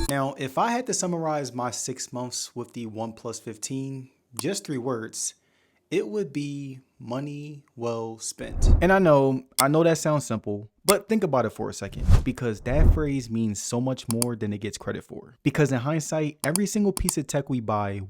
Now, if I had to summarize my 6 months with the OnePlus 15, just 3 words, it would be money well spent. And I know that sounds simple, but think about it for a second, because that phrase means so much more than it gets credit for. Because in hindsight, every single piece of tech we buy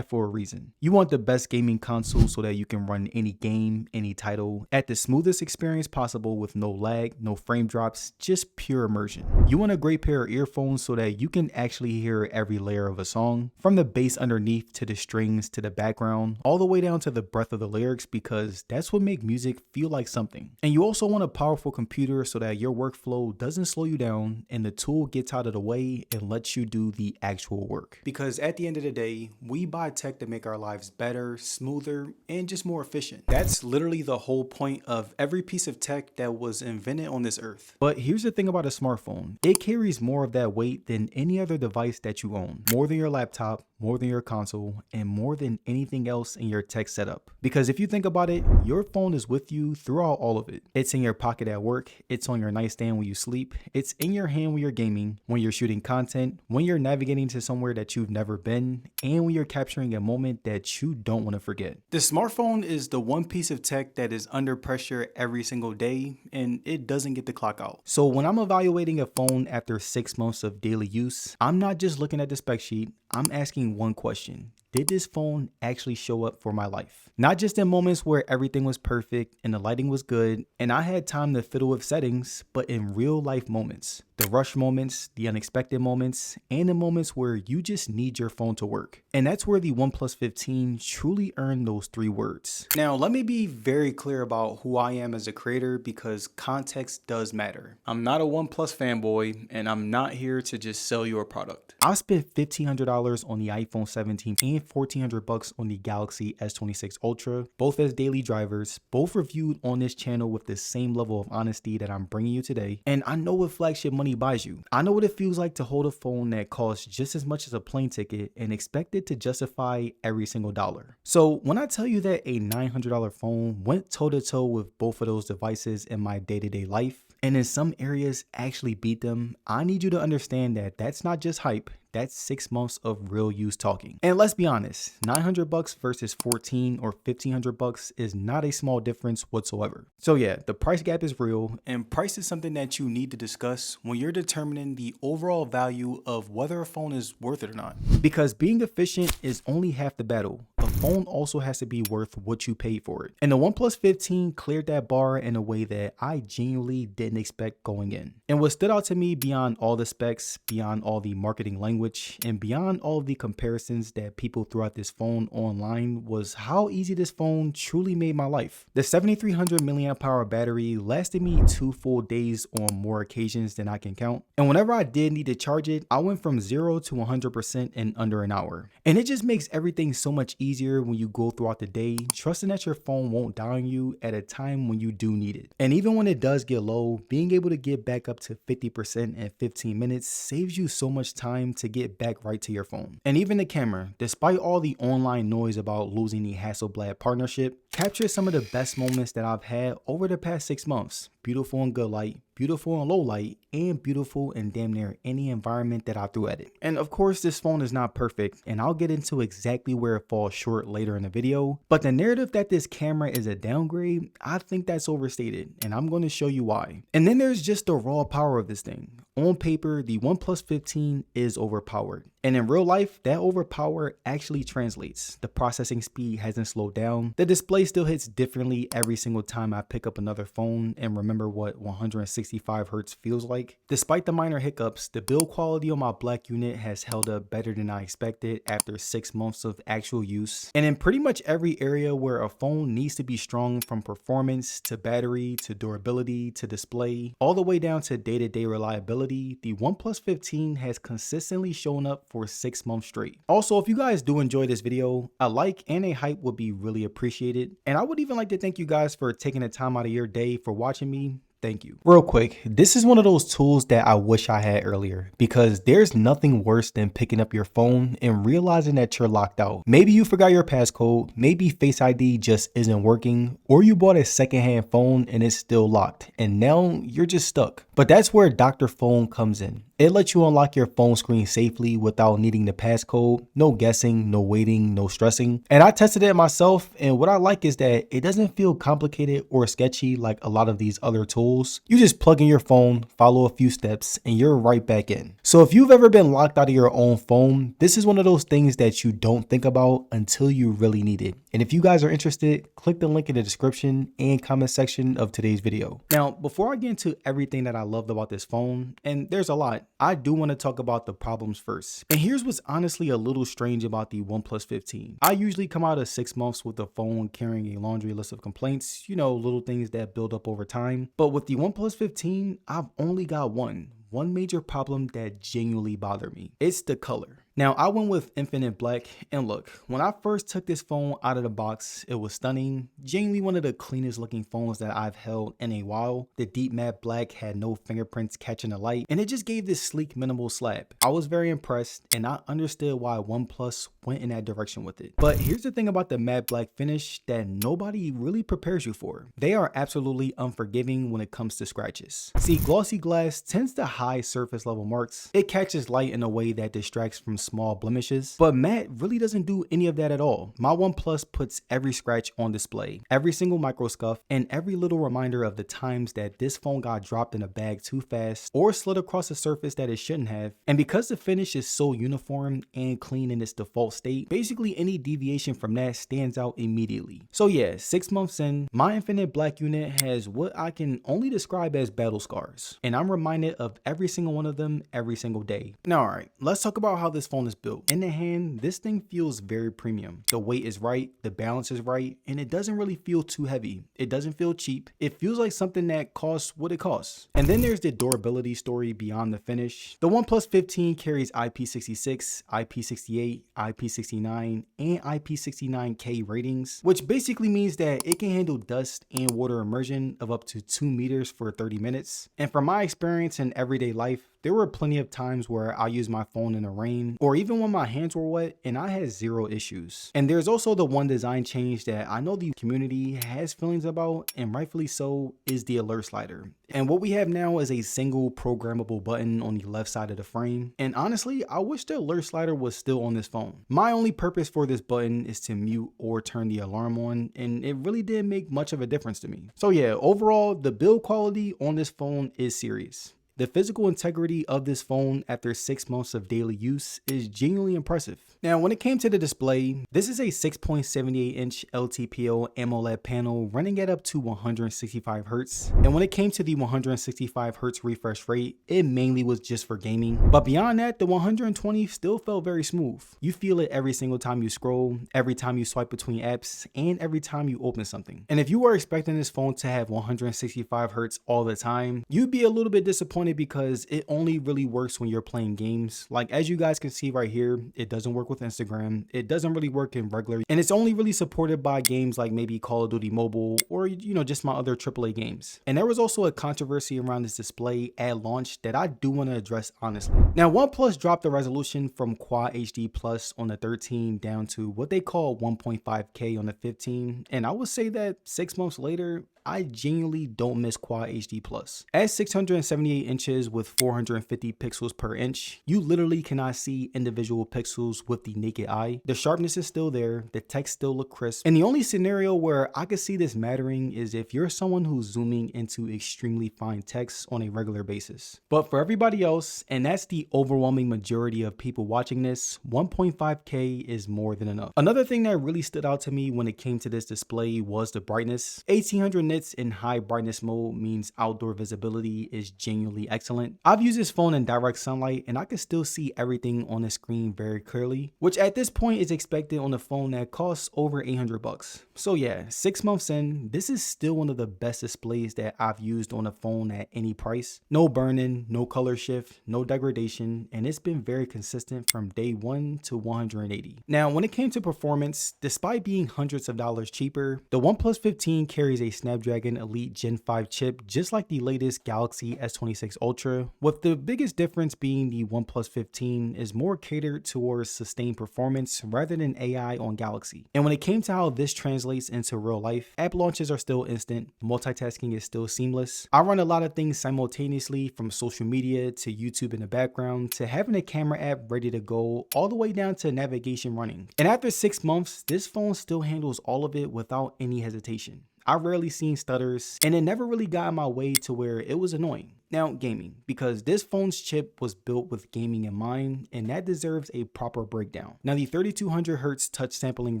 for a reason. You want the best gaming console so that you can run any game, any title, at the smoothest experience possible with no lag, no frame drops, just pure immersion. You want a great pair of earphones so that you can actually hear every layer of a song, from the bass underneath to the strings to the background, all the way down to the breadth of the lyrics, because that's what makes music feel like something. And you also want a powerful computer so that your workflow doesn't slow you down and the tool gets out of the way and lets you do the actual work. Because at the end of the day, we buy tech to make our lives better, smoother, and just more efficient. That's literally the whole point of every piece of tech that was invented on this earth. But here's the thing about a smartphone. It carries more of that weight than any other device that you own. More than your laptop, more than your console, and more than anything else in your tech setup. Because if you think about it, your phone is with you throughout all of it. It's in your pocket at work, it's on your nightstand when you sleep, it's in your hand when you're gaming, when you're shooting content, when you're navigating to somewhere that you've never been, and when you're capturing a moment that you don't want to forget. The smartphone is the one piece of tech that is under pressure every single day, and it doesn't get the clock out. So when I'm evaluating a phone after 6 months of daily use, I'm not just looking at the spec sheet, I'm asking one question. Did this phone actually show up for my life? Not just in moments where everything was perfect and the lighting was good and I had time to fiddle with settings, but in real life moments. The rush moments, the unexpected moments, and the moments where you just need your phone to work. And that's where the OnePlus 15 truly earned those 3 words. Now, let me be very clear about who I am as a creator, because context does matter. I'm not a OnePlus fanboy, and I'm not here to just sell you a product. I spent $1,500 on the iPhone 17 and $1,400 on the Galaxy S26 Ultra, both as daily drivers, both reviewed on this channel with the same level of honesty that I'm bringing you today. And I know what flagship money buys you. I know what it feels like to hold a phone that costs just as much as a plane ticket and expect it to justify every single dollar. So when I tell you that a $900 phone went toe to toe with both of those devices in my day-to-day life, and in some areas actually beat them, I need you to understand that that's not just hype. That's 6 months of real use talking. And let's be honest, $900 versus $1,400 or $1,500 is not a small difference whatsoever. So yeah, the price gap is real, and price is something that you need to discuss when you're determining the overall value of whether a phone is worth it or not. Because being efficient is only half the battle. A phone also has to be worth what you paid for it. And the OnePlus 15 cleared that bar in a way that I genuinely didn't expect going in. And what stood out to me beyond all the specs, beyond all the marketing language, and beyond all of the comparisons that people threw at this phone online was how easy this phone truly made my life. The 7300 milliamp hour battery lasted me 2 full days on more occasions than I can count. And whenever I did need to charge it, I went from 0 to 100% in under an hour. And it just makes everything so much easier when you go throughout the day, trusting that your phone won't die on you at a time when you do need it. And even when it does get low, being able to get back up to 50% in 15 minutes saves you so much time to get back right to your phone. And even the camera, despite all the online noise about losing the Hasselblad partnership, captures some of the best moments that I've had over the past 6 months. Beautiful in good light, beautiful in low light, and beautiful in damn near any environment that I threw at it. And of course, this phone is not perfect, and I'll get into exactly where it falls short later in the video, but the narrative that this camera is a downgrade, I think that's overstated, and I'm going to show you why. And then there's just the raw power of this thing. On paper, the OnePlus 15 is overpowered. And in real life, that overpower actually translates. The processing speed hasn't slowed down. The display still hits differently every single time I pick up another phone and remember what 165 Hz feels like. Despite the minor hiccups, the build quality on my black unit has held up better than I expected after 6 months of actual use. And in pretty much every area where a phone needs to be strong, from performance to battery to durability to display, all the way down to day-to-day reliability, the OnePlus 15 has consistently shown up for 6 months straight. Also, if you guys do enjoy this video, a like and a hype would be really appreciated. And I would even like to thank you guys for taking the time out of your day for watching me. Thank you. Real quick, this is one of those tools that I wish I had earlier, because there's nothing worse than picking up your phone and realizing that you're locked out. Maybe you forgot your passcode, maybe Face ID just isn't working, or you bought a secondhand phone and it's still locked, and now you're just stuck. But that's where Dr.Fone comes in. It lets you unlock your phone screen safely without needing the passcode, no guessing, no waiting, no stressing. And I tested it myself, and what I like is that it doesn't feel complicated or sketchy like a lot of these other tools. You just plug in your phone, follow a few steps, and you're right back in. So if you've ever been locked out of your own phone, this is one of those things that you don't think about until you really need it. And if you guys are interested, click the link in the description and comment section of today's video. Now, before I get into everything that I loved about this phone, and there's a lot, I do want to talk about the problems first. And here's what's honestly a little strange about the OnePlus 15. I usually come out of 6 months with the phone carrying a laundry list of complaints, you know, little things that build up over time. But with the OnePlus 15, I've only got one major problem that genuinely bothered me. It's the color. Now, I went with Infinite Black, and look, when I first took this phone out of the box, it was stunning. Genuinely one of the cleanest looking phones that I've held in a while. The deep matte black had no fingerprints catching the light, and it just gave this sleek minimal slap. I was very impressed, and I understood why OnePlus went in that direction with it. But here's the thing about the matte black finish that nobody really prepares you for. They are absolutely unforgiving when it comes to scratches. See, glossy glass tends to hide surface level marks. It catches light in a way that distracts from small blemishes, but matte really doesn't do any of that at all. My OnePlus puts every scratch on display, every single micro scuff, and every little reminder of the times that this phone got dropped in a bag too fast or slid across a surface that it shouldn't have. And because the finish is so uniform and clean in its default state, basically any deviation from that stands out immediately. So yeah, 6 months in, my Infinite Black unit has what I can only describe as battle scars, and I'm reminded of every single one of them every single day. Now, all right, let's talk about how this phone is built. In the hand, this thing feels very premium. The weight is right, the balance is right, and it doesn't really feel too heavy. It doesn't feel cheap. It feels like something that costs what it costs. And then there's the durability story beyond the finish. The OnePlus 15 carries IP66, IP68, IP69, and IP69K ratings, which basically means that it can handle dust and water immersion of up to 2 meters for 30 minutes. And from my experience in everyday life, there were plenty of times where I used my phone in the rain or even when my hands were wet and I had zero issues. And there's also the one design change that I know the community has feelings about, and rightfully so, is the alert slider. And what we have now is a single programmable button on the left side of the frame. And honestly, I wish the alert slider was still on this phone. My only purpose for this button is to mute or turn the alarm on, and it really didn't make much of a difference to me. So yeah, overall, the build quality on this phone is serious. The physical integrity of this phone after 6 months of daily use is genuinely impressive. Now, when it came to the display, this is a 6.78-inch LTPO AMOLED panel running at up to 165 Hz. And when it came to the 165 Hz refresh rate, it mainly was just for gaming. But beyond that, the 120 still felt very smooth. You feel it every single time you scroll, every time you swipe between apps, and every time you open something. And if you were expecting this phone to have 165 Hz all the time, you'd be a little bit disappointed because it only really works when you're playing games. Like, as you guys can see right here, it doesn't work with Instagram. It doesn't really work in regular, and it's only really supported by games like maybe Call of Duty Mobile or, you know, just my other AAA games. And there was also a controversy around this display at launch that I do want to address honestly. Now, OnePlus dropped the resolution from Quad HD Plus on the 13 down to what they call 1.5K on the 15, and I would say that 6 months later, I genuinely don't miss Quad HD Plus. At 678 inches with 450 pixels per inch, you literally cannot see individual pixels with the naked eye. The sharpness is still there, the text still look crisp, and the only scenario where I could see this mattering is if you're someone who's zooming into extremely fine text on a regular basis. But for everybody else, and that's the overwhelming majority of people watching this, 1.5K is more than enough. Another thing that really stood out to me when it came to this display was the brightness. 1800 nits in high brightness mode means outdoor visibility is genuinely excellent. I've used this phone in direct sunlight and I can still see everything on the screen very clearly, which at this point is expected on a phone that costs over 800 bucks. So yeah, 6 months in, this is still one of the best displays that I've used on a phone at any price. No burn-in, no color shift, no degradation, and it's been very consistent from day 1 to 180. Now, when it came to performance, despite being hundreds of dollars cheaper, the OnePlus 15 carries a Snapdragon Snapdragon Elite Gen 5 chip, just like the latest Galaxy S26 Ultra, with the biggest difference being the OnePlus 15 is more catered towards sustained performance rather than AI on Galaxy. And when it came to how this translates into real life, app launches are still instant, multitasking is still seamless. I run a lot of things simultaneously, from social media to YouTube in the background to having a camera app ready to go, all the way down to navigation running. And after 6 months, this phone still handles all of it without any hesitation. I rarely seen stutters, and it never really got in my way to where it was annoying. Now, gaming, because this phone's chip was built with gaming in mind, and that deserves a proper breakdown. Now, the 3200Hz touch sampling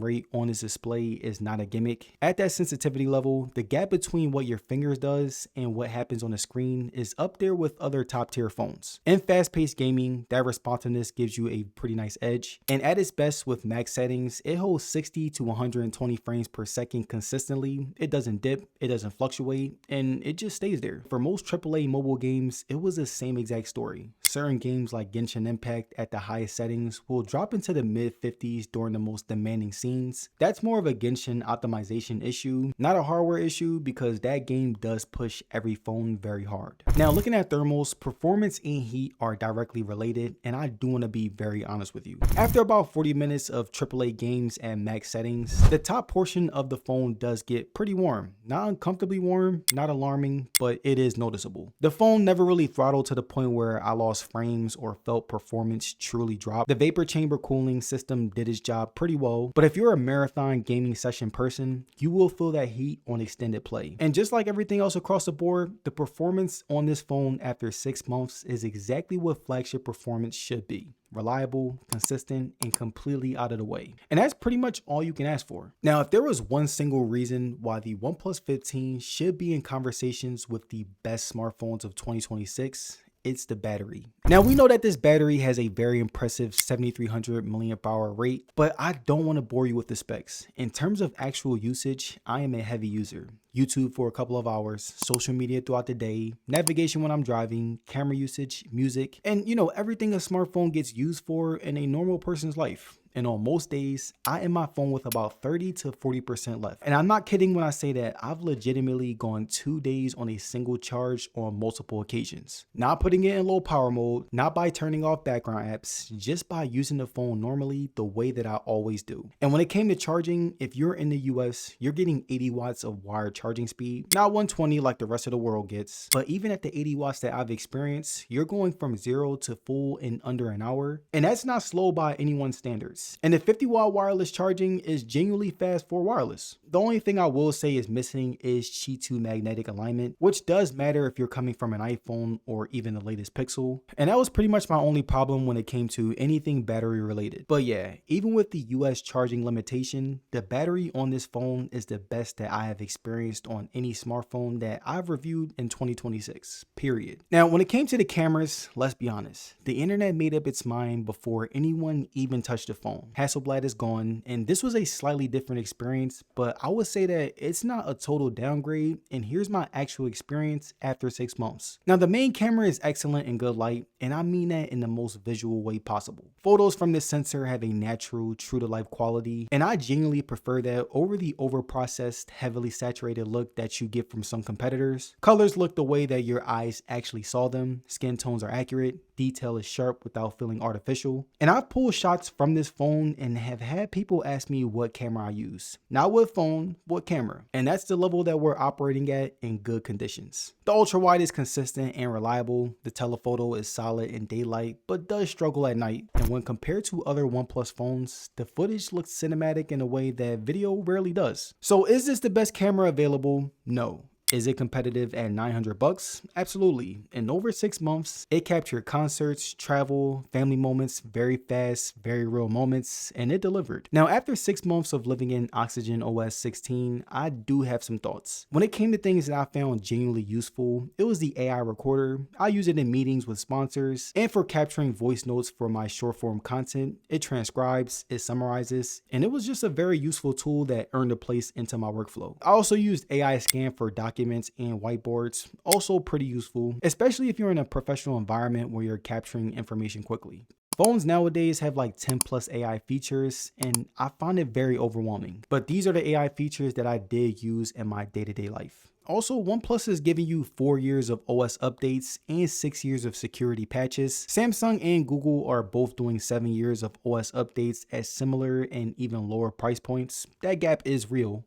rate on this display is not a gimmick. At that sensitivity level, the gap between what your fingers does and what happens on the screen is up there with other top tier phones. In fast-paced gaming, that responsiveness gives you a pretty nice edge, and at its best with max settings, it holds 60 to 120 frames per second consistently. It doesn't dip, it doesn't fluctuate, and it just stays there. For most AAA mobile games, it was the same exact story. Certain games like Genshin Impact at the highest settings will drop into the mid 50s during the most demanding scenes. That's more of a Genshin optimization issue, not a hardware issue, because that game does push every phone very hard. Now, looking at thermals, performance and heat are directly related, and I do want to be very honest with you. After about 40 minutes of AAA games at max settings, the top portion of the phone does get pretty warm. Not uncomfortably warm, not alarming, but it is noticeable. The phone never really throttled to the point where I lost frames or felt performance truly drop. The vapor chamber cooling system did its job pretty well, but if you're a marathon gaming session person, you will feel that heat on extended play. And just like everything else across the board, the performance on this phone after 6 months is exactly what flagship performance should be. Reliable, consistent, and completely out of the way. And that's pretty much all you can ask for. Now, if there was one single reason why the OnePlus 15 should be in conversations with the best smartphones of 2026, it's the battery. Now, we know that this battery has a very impressive 7300 milliamp hour rate, but I don't want to bore you with the specs. In terms of actual usage, I am a heavy user. YouTube for a couple of hours, social media throughout the day, navigation when I'm driving, camera usage, music, and everything a smartphone gets used for in a normal person's life. And on most days, I end my phone with about 30 to 40% left. And I'm not kidding when I say that I've legitimately gone 2 days on a single charge on multiple occasions. Not putting it in low power mode, not by turning off background apps, just by using the phone normally the way that I always do. And when it came to charging, if you're in the US, you're getting 80 watts of wired charging speed, not 120 like the rest of the world gets. But even at the 80 watts that I've experienced, you're going from 0 to full in under an hour. And that's not slow by anyone's standards. And the 50-watt wireless charging is genuinely fast for wireless. The only thing I will say is missing is Qi2 magnetic alignment, which does matter if you're coming from an iPhone or even the latest Pixel. And that was pretty much my only problem when it came to anything battery related. But yeah, even with the US charging limitation, the battery on this phone is the best that I have experienced on any smartphone that I've reviewed in 2026, period. Now, when it came to the cameras, let's be honest, the internet made up its mind before anyone even touched the phone. Hasselblad is gone, and this was a slightly different experience, but I would say that it's not a total downgrade, and here's my actual experience after 6 months. Now, the main camera is excellent in good light, and I mean that in the most visual way possible. Photos from this sensor have a natural, true-to-life quality, and I genuinely prefer that over the over-processed, heavily saturated look that you get from some competitors. Colors look the way that your eyes actually saw them, skin tones are accurate, detail is sharp without feeling artificial, and I've pulled shots from this phone and have had people ask me what camera I use. Not what phone, what camera. And that's the level that we're operating at in good conditions. The ultra wide is consistent and reliable. The telephoto is solid in daylight, but does struggle at night. And when compared to other OnePlus phones, the footage looks cinematic in a way that video rarely does. So is this the best camera available? No. Is it competitive at $900? Absolutely. In over 6 months, it captured concerts, travel, family moments, very fast, very real moments, and it delivered. Now, after 6 months of living in Oxygen OS 16, I do have some thoughts. When it came to things that I found genuinely useful, it was the AI recorder. I use it in meetings with sponsors and for capturing voice notes for my short form content. It transcribes, it summarizes, and it was just a very useful tool that earned a place into my workflow. I also used AI Scan for documents and whiteboards, also pretty useful, especially if you're in a professional environment where you're capturing information quickly. Phones nowadays have like 10 plus AI features, and I find it very overwhelming. But these are the AI features that I did use in my day-to-day life. Also, OnePlus is giving you 4 years of OS updates and 6 years of security patches. Samsung and Google are both doing 7 years of OS updates at similar and even lower price points. That gap is real.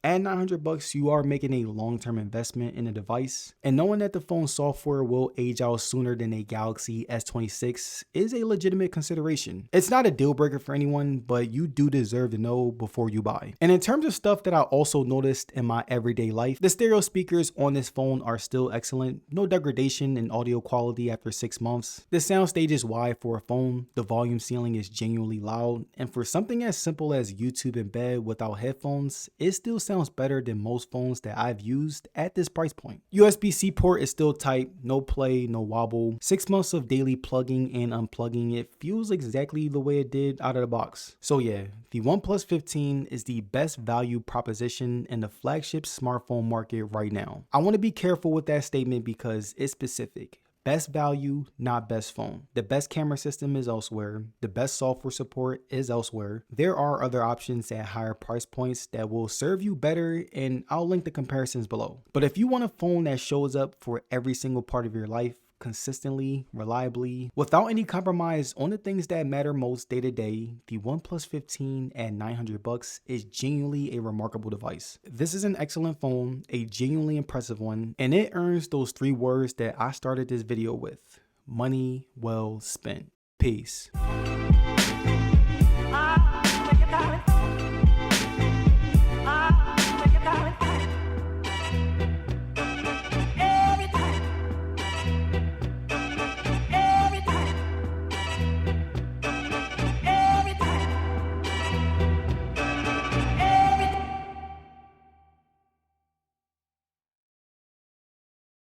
At $900, you are making a long-term investment in a device, and knowing that the phone's software will age out sooner than a Galaxy S26 is a legitimate consideration. It's not a deal breaker for anyone, but you do deserve to know before you buy. And in terms of stuff that I also noticed in my everyday life, the stereo speakers on this phone are still excellent. No degradation in audio quality after 6 months. The soundstage is wide for a phone, the volume ceiling is genuinely loud, and for something as simple as YouTube in bed without headphones, it still sounds better than most phones that I've used at this price point. USB-C port is still tight, no play, no wobble. 6 months of daily plugging and unplugging, it feels exactly the way it did out of the box. So yeah, the OnePlus 15 is the best value proposition in the flagship smartphone market right now. I want to be careful with that statement because it's specific. Best value, not best phone. The best camera system is elsewhere. The best software support is elsewhere. There are other options at higher price points that will serve you better, and I'll link the comparisons below. But if you want a phone that shows up for every single part of your life, consistently, reliably, without any compromise on the things that matter most day to day, the OnePlus 15 at $900 is genuinely a remarkable device. This is an excellent phone, a genuinely impressive one, and it earns those 3 words that I started this video with: money well spent. Peace.